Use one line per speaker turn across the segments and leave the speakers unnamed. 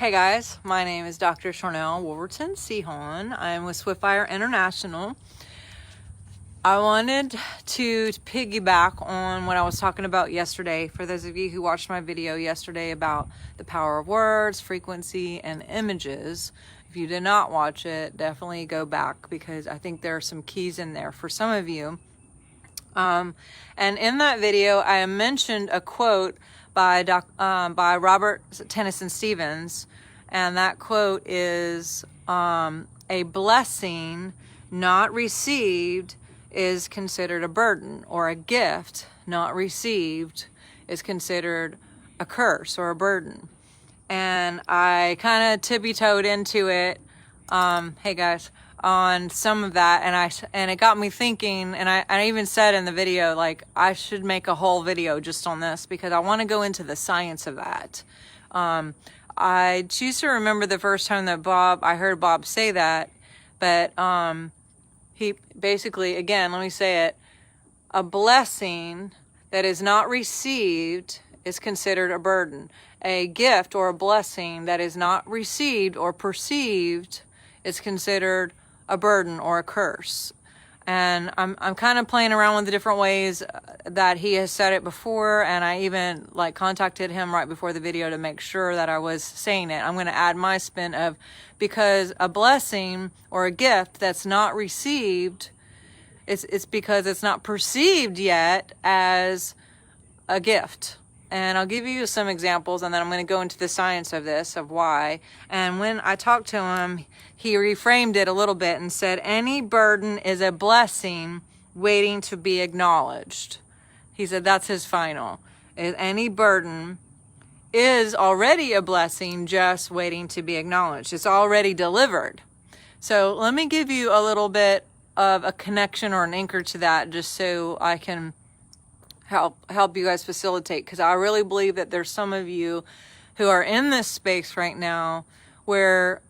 Hey guys, my name is Dr. Charnel Wolverton Sehon. I'm with Swiftfire International. I wanted to piggyback on what I was talking about yesterday. For those of you who watched my video yesterday about the power of words, frequency, and images, if you did not watch it, definitely go back because I think there are some keys in there for some of you. And in that video, I mentioned a quote by Robert Tennyson Stevens, and that quote is, a blessing not received is considered a burden, or a gift not received is considered a curse or a burden. And I kind of tippy-toed into it, hey guys, on some of that, and it got me thinking, and I even said in the video, like, I should make a whole video just on this because I want to go into the science of that. I choose to remember the first time that I heard Bob say that, but he basically, again, let me say it, a blessing that is not received is considered a burden. A gift or a blessing that is not received or perceived is considered a burden or a curse. And I'm kind of playing around with the different ways that he has said it before, and I even contacted him right before the video to make sure that I was saying it. I'm going to add my spin of, because a blessing or a gift that's not received, it's because it's not perceived yet as a gift. And I'll give you some examples, and then I'm going to go into the science of this, of why. And when I talked to him, he reframed it a little bit and said, any burden is a blessing waiting to be acknowledged. He said that's his final. Any burden is already a blessing just waiting to be acknowledged. It's already delivered. So let me give you a little bit of a connection or an anchor to that, just so I can help you guys facilitate, because I really believe that there's some of you who are in this space right now where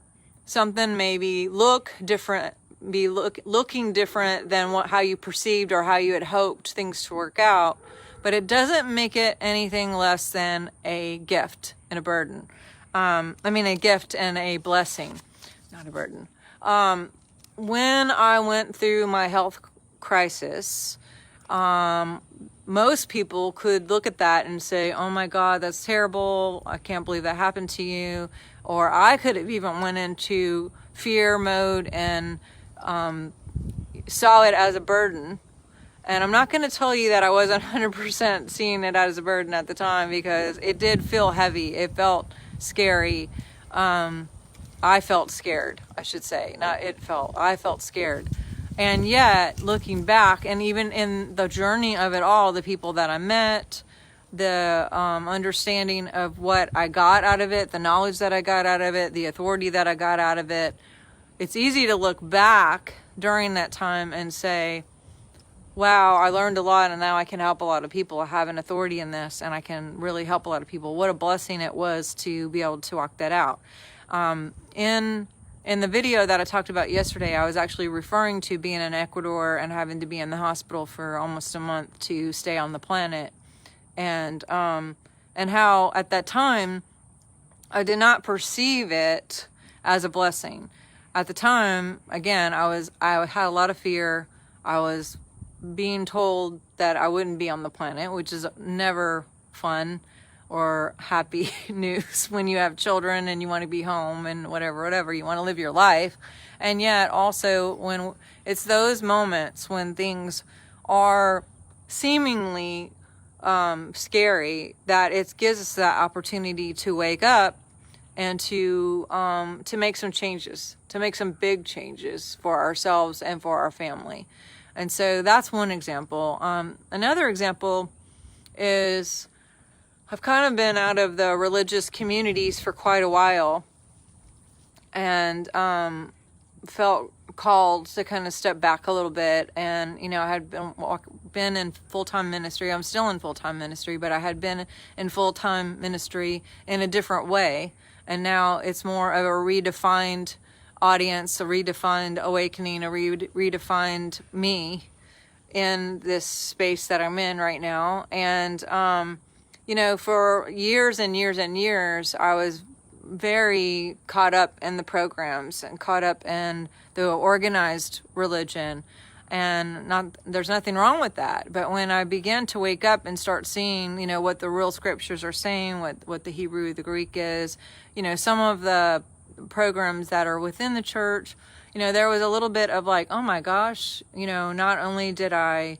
something maybe looking different than how you perceived or how you had hoped things to work out, but it doesn't make it anything less than a gift and a burden. A gift and a blessing, not a burden. When I went through my health crisis, most people could look at that and say, oh my God, that's terrible. I can't believe that happened to you. Or I could have even went into fear mode and saw it as a burden. And I'm not going to tell you that I wasn't 100% seeing it as a burden at the time, because it did feel heavy. It felt scary. I felt scared, I should say. I felt scared. And yet, looking back, and even in the journey of it all, the people that I met, the understanding of what I got out of it, the knowledge that I got out of it, the authority that I got out of it, it's easy to look back during that time and say, wow, I learned a lot, and now I can help a lot of people. I have an authority in this, and I can really help a lot of people. What a blessing it was to be able to walk that out. In the video that I talked about yesterday, I was actually referring to being in Ecuador and having to be in the hospital for almost a month to stay on the planet. And how at that time, I did not perceive it as a blessing. At the time, again, I had a lot of fear. I was being told that I wouldn't be on the planet, which is never fun or happy news when you have children and you want to be home and whatever, you want to live your life. And yet also when it's those moments when things are seemingly scary, that it gives us that opportunity to wake up and to make some changes, to make some big changes for ourselves and for our family. And so that's one example. Another example is, I've kind of been out of the religious communities for quite a while, and felt called to kind of step back a little bit. And I had been in full-time ministry. I'm still in full-time ministry, but I had been in full-time ministry in a different way, and now it's more of a redefined audience, a redefined awakening, a redefined me in this space that I'm in right now. And for years and years and years, I was very caught up in the programs and caught up in the organized religion. And there's nothing wrong with that. But when I began to wake up and start seeing, what the real scriptures are saying, what the Hebrew, the Greek is, some of the programs that are within the church, there was a little bit of like, oh my gosh, not only did I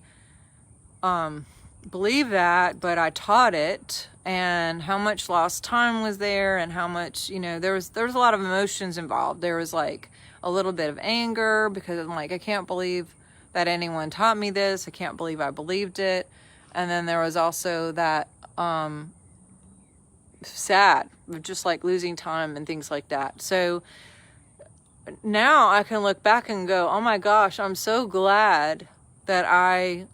believe that, but I taught it, and how much lost time was there, and how much, there was a lot of emotions involved. There was like a little bit of anger because I'm like, I can't believe that anyone taught me this. I can't believe I believed it. And then there was also that sad, just like losing time and things like that. So now I can look back and go, oh my gosh, I'm so glad that I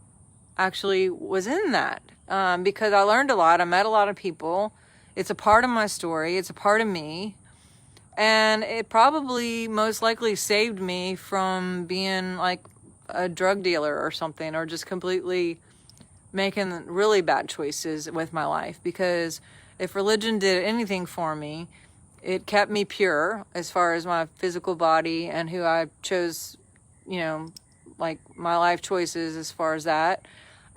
actually was in that, because I learned a lot. I met a lot of people. It's a part of my story. It's a part of me. And it probably most likely saved me from being like a drug dealer or something, or just completely making really bad choices with my life. Because if religion did anything for me, it kept me pure as far as my physical body and who I chose, like my life choices as far as that.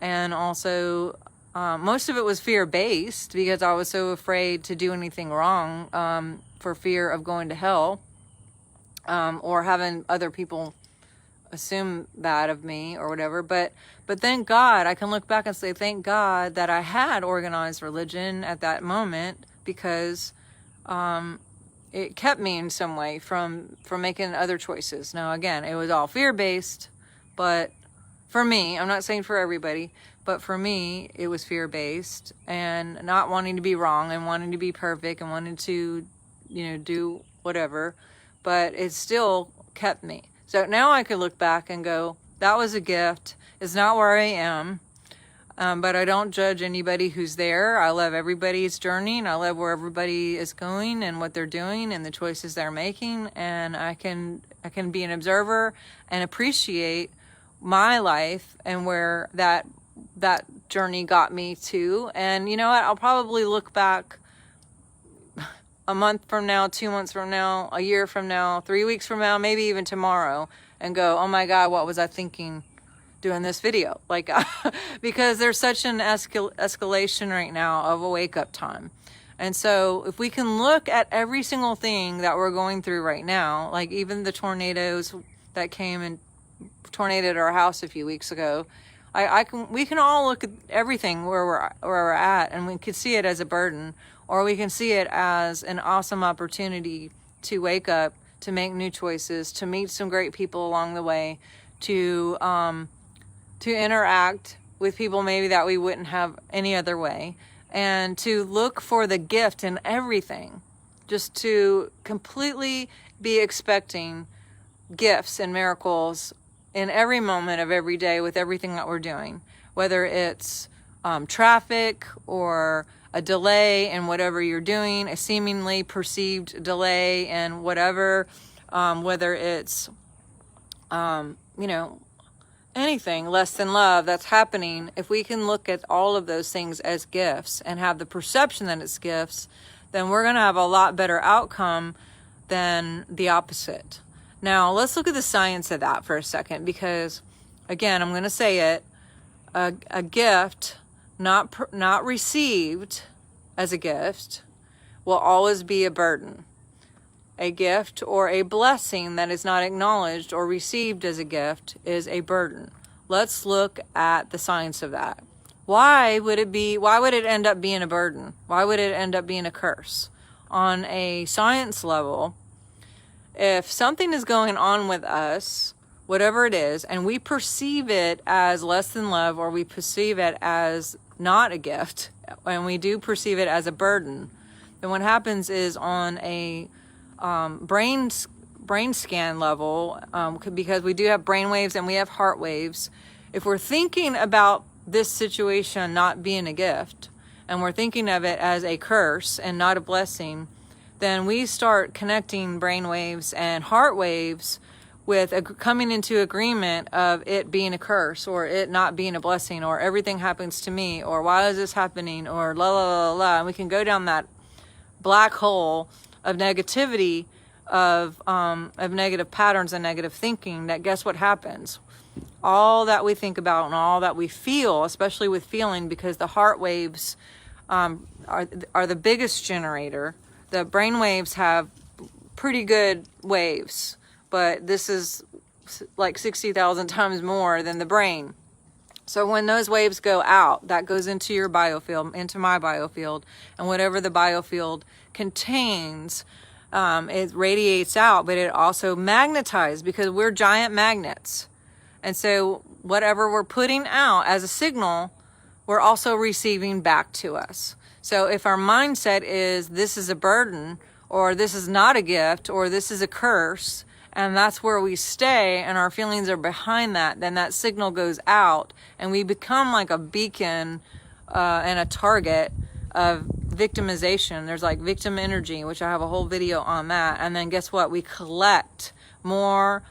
And also, most of it was fear-based, because I was so afraid to do anything wrong, for fear of going to hell, or having other people assume that of me or whatever. But thank God, I can look back and say, thank God that I had organized religion at that moment, because it kept me in some way from making other choices. Now, again, it was all fear-based, but for me, I'm not saying for everybody, but for me, it was fear-based, and not wanting to be wrong and wanting to be perfect and wanting to, do whatever, but it still kept me. So now I could look back and go, that was a gift. It's not where I am, but I don't judge anybody who's there. I love everybody's journey, and I love where everybody is going and what they're doing and the choices they're making, and I can be an observer and appreciate my life and where that journey got me to. And you know what? I'll probably look back a month from now, 2 months from now, a year from now, 3 weeks from now, maybe even tomorrow, and go, oh my God, what was I thinking doing this video? Like, because there's such an escalation right now of a wake-up time. And so if we can look at every single thing that we're going through right now, like even the tornadoes that came and tornadoed our house a few weeks ago, we can all look at everything where we're at, and we could see it as a burden, or we can see it as an awesome opportunity to wake up, to make new choices, to meet some great people along the way, to interact with people maybe that we wouldn't have any other way, and to look for the gift in everything, just to completely be expecting gifts and miracles in every moment of every day with everything that we're doing, whether it's traffic or a delay in whatever you're doing, a seemingly perceived delay in whatever, whether it's, anything less than love that's happening. If we can look at all of those things as gifts and have the perception that it's gifts, then we're going to have a lot better outcome than the opposite. Now, let's look at the science of that for a second, because, again, I'm going to say it, a gift not received as a gift will always be a burden. A gift or a blessing that is not acknowledged or received as a gift is a burden. Let's look at the science of that. Why would it end up being a burden? Why would it end up being a curse? On a science level, if something is going on with us, whatever it is, and we perceive it as less than love, or we perceive it as not a gift, and we do perceive it as a burden, then what happens is on a brain scan level, because we do have brain waves and we have heart waves, if we're thinking about this situation not being a gift, and we're thinking of it as a curse and not a blessing, then we start connecting brain waves and heart waves with coming into agreement of it being a curse, or it not being a blessing, or everything happens to me, or why is this happening, or la la la la, and we can go down that black hole of negativity, of negative patterns and negative thinking, that guess what happens? All that we think about and all that we feel, especially with feeling, because the heart waves are the biggest generator. The brain waves have pretty good waves, but this is like 60,000 times more than the brain. So when those waves go out, that goes into your biofield, into my biofield, and whatever the biofield contains, it radiates out, but it also magnetizes, because we're giant magnets. And so whatever we're putting out as a signal, we're also receiving back to us. So if our mindset is this is a burden, or this is not a gift, or this is a curse, and that's where we stay, and our feelings are behind that, then that signal goes out, and we become like a beacon and a target of victimization. There's like victim energy, which I have a whole video on that. And then guess what? We collect more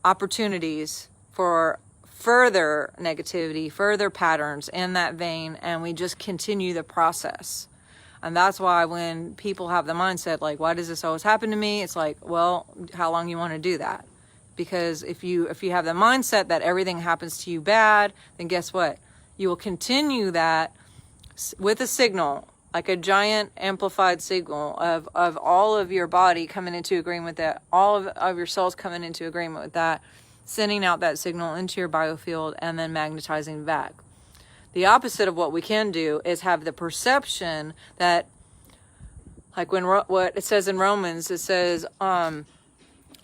opportunities for further negativity, further patterns in that vein, and we just continue the process. And that's why when people have the mindset like, why does this always happen to me? It's like, well, how long you want to do that? Because if you have the mindset that everything happens to you bad, then guess what? You will continue that with a signal, like a giant amplified signal of all of your body coming into agreement with that, all of your cells coming into agreement with that, sending out that signal into your biofield and then magnetizing back. The opposite of what we can do is have the perception that, like what it says in Romans, it says,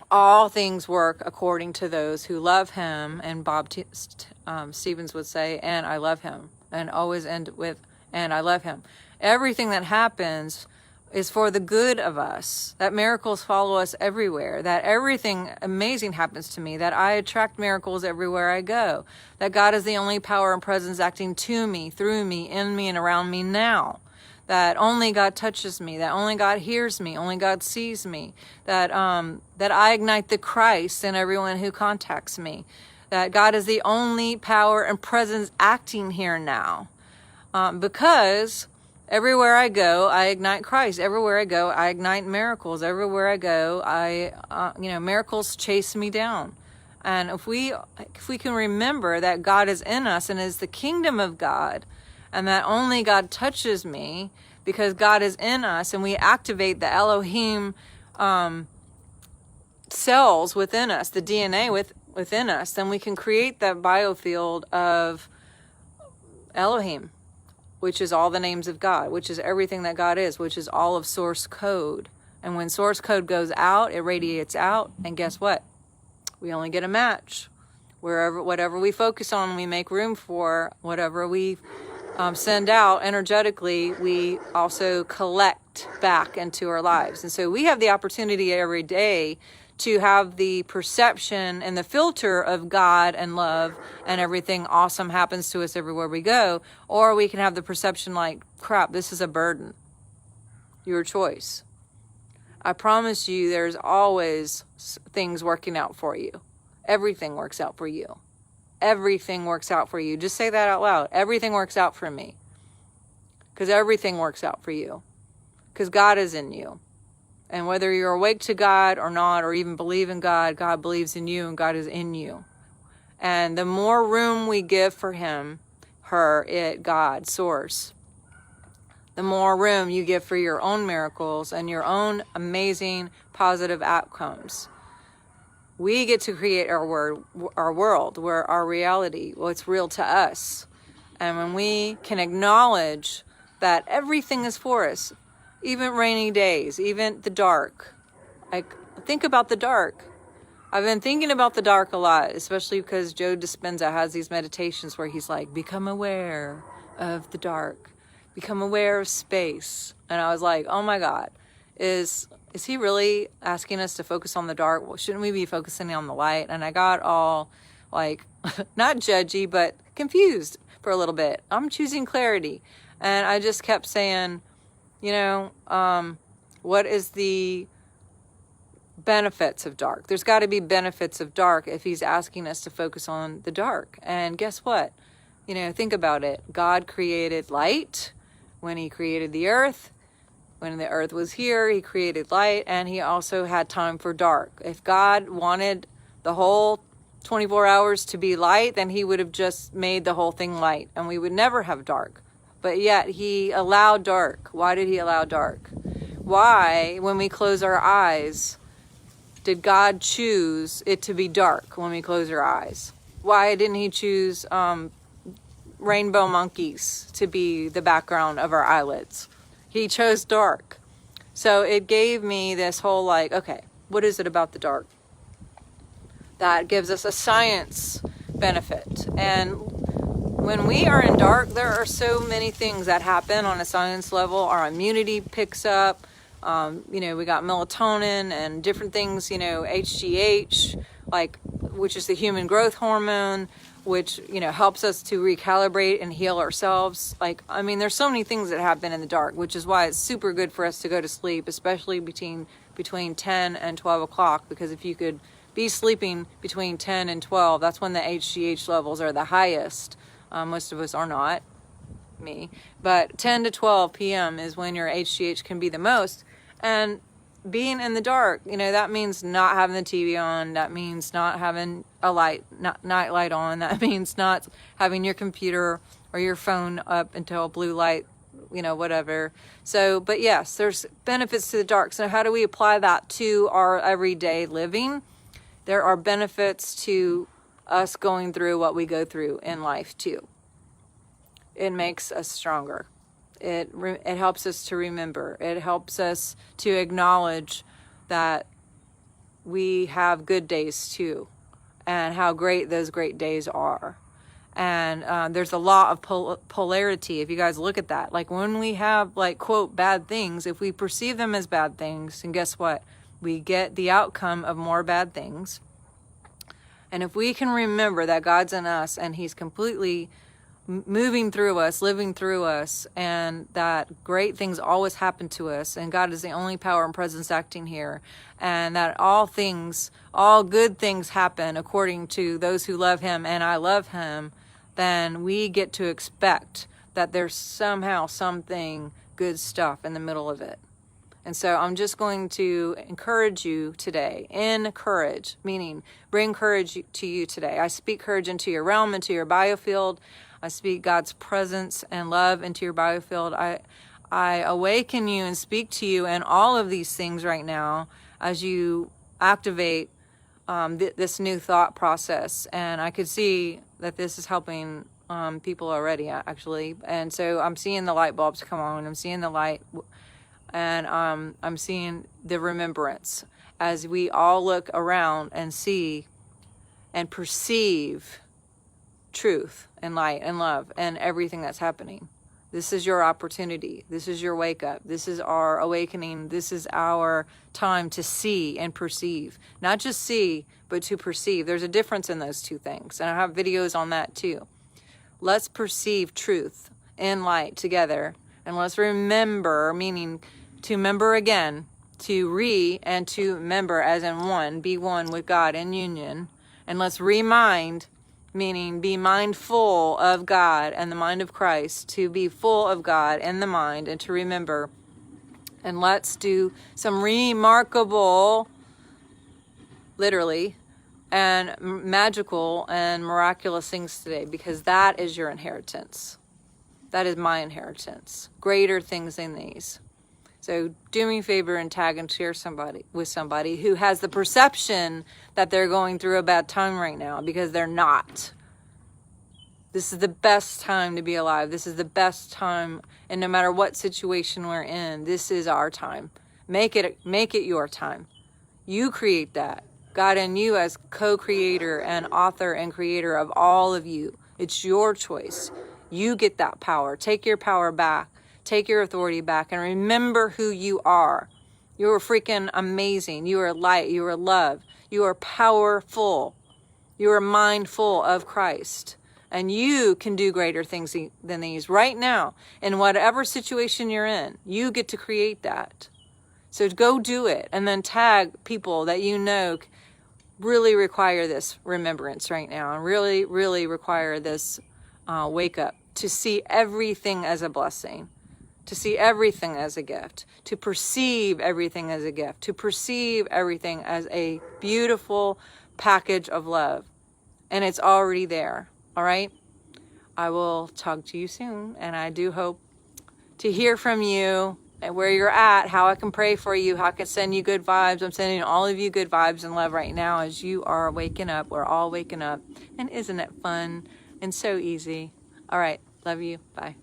all things work according to those who love him, and Stevens would say, and I love him, and always end with, and I love him. Everything that happens is for the good of us, that miracles follow us everywhere, that everything amazing happens to me, that I attract miracles everywhere I go, that God is the only power and presence acting to me, through me, in me, and around me now, that only God touches me, that only God hears me, only God sees me, that I ignite the Christ in everyone who contacts me, that God is the only power and presence acting here now, because everywhere I go, I ignite Christ. Everywhere I go, I ignite miracles. Everywhere I go, miracles chase me down. And if we can remember that God is in us and is the kingdom of God, and that only God touches me because God is in us, and we activate the Elohim cells within us, the DNA within us, then we can create that biofield of Elohim, which is all the names of God, which is everything that God is, which is all of source code. And when source code goes out, it radiates out, and guess what? We only get a match. Whatever we focus on, we make room for. Whatever we send out energetically, we also collect back into our lives. And so we have the opportunity every day to have the perception and the filter of God and love, and everything awesome happens to us everywhere we go. Or we can have the perception like, crap, this is a burden. Your choice. I promise you there's always things working out for you. Everything works out for you. Everything works out for you. Just say that out loud. Everything works out for me. Because everything works out for you. Because God is in you. And whether you're awake to God or not, or even believe in God, God believes in you and God is in you. And the more room we give for him, her, it, God, source, the more room you give for your own miracles and your own amazing positive outcomes. We get to create our world, where our reality, what's real to us. And when we can acknowledge that everything is for us, even rainy days, even the dark. Like, think about the dark. I've been thinking about the dark a lot, especially because Joe Dispenza has these meditations where he's like, become aware of the dark. Become aware of space. And I was like, oh my God, is he really asking us to focus on the dark? Well, shouldn't we be focusing on the light? And I got all like, not judgy, but confused for a little bit. I'm choosing clarity. And I just kept saying, what is the benefits of dark? There's got to be benefits of dark if he's asking us to focus on the dark. And guess what? Think about it. God created light when he created the earth. When the earth was here, he created light, and he also had time for dark. If God wanted the whole 24 hours to be light, then he would have just made the whole thing light, and we would never have dark. But yet he allowed dark. Why did he allow dark? Why, when we close our eyes, did God choose it to be dark when we close our eyes? Why didn't he choose rainbow monkeys to be the background of our eyelids? He chose dark. So it gave me this whole like, okay, what is it about the dark that gives us a science benefit? And when we are in dark, there are so many things that happen on a science level. Our immunity picks up. We got melatonin and different things, HGH, which is the human growth hormone, which, helps us to recalibrate and heal ourselves. There's so many things that happen in the dark, which is why it's super good for us to go to sleep, especially between 10 and 12 o'clock, because if you could be sleeping between 10 and 12, that's when the HGH levels are the highest. Most of us are not, me, but 10 to 12 p.m. is when your HGH can be the most. And being in the dark, that means not having the TV on. That means not having a night light on. That means not having your computer or your phone up until blue light, whatever. So, but yes, there's benefits to the dark. So how do we apply that to our everyday living? There are benefits to us going through what we go through in life too. It makes us stronger. It helps us to remember. It helps us to acknowledge that we have good days too, and how great those great days are. And there's a law of polarity. If you guys look at that, like when we have quote bad things, if we perceive them as bad things, and guess what? We get the outcome of more bad things. And if we can remember that God's in us and he's completely moving through us, living through us, and that great things always happen to us, and God is the only power and presence acting here, and that all good things happen according to those who love him, and I love him, then we get to expect that there's somehow something good stuff in the middle of it. And so I'm just going to encourage you today. Encourage, meaning bring courage to you today. I speak courage into your realm, into your biofield. I speak God's presence and love into your biofield. I awaken you and speak to you and all of these things right now as you activate this new thought process. And I could see that this is helping people already, actually. And so I'm seeing the light bulbs come on. I'm seeing the light, and I'm seeing the remembrance as we all look around and see and perceive truth and light and love and everything that's happening. This is your opportunity. This is your wake up. This is our awakening. This is our time to see and perceive. Not just see, but to perceive. There's a difference in those two things. And I have videos on that too. Let's perceive truth and light together. And let's remember, meaning to remember again, to and to remember as in one, be one with God in union. And let's remind, meaning be mindful of God and the mind of Christ, to be full of God and the mind and to remember. And let's do some remarkable, literally, and magical and miraculous things today, because that is your inheritance. That is my inheritance. Greater things than these. So do me a favor and tag and share with somebody who has the perception that they're going through a bad time right now, because they're not. This is the best time to be alive. This is the best time, and no matter what situation we're in, this is our time. Make it your time. You create that. God in you as co-creator and author and creator of all of you. It's your choice. You get that power. Take your power back. Take your authority back and remember who you are. You are freaking amazing. You are light. You are love. You are powerful. You are mindful of Christ. And you can do greater things than these right now. In whatever situation you're in, you get to create that. So go do it, and then tag people that you know really require this remembrance right now, and really, really require this wake up to see everything as a blessing, to see everything as a gift, to perceive everything as a gift, to perceive everything as a beautiful package of love. And it's already there, all right? I will talk to you soon, and I do hope to hear from you and where you're at, how I can pray for you, how I can send you good vibes. I'm sending all of you good vibes and love right now as you are waking up. We're all waking up. And isn't it fun and so easy? All right. Love you. Bye.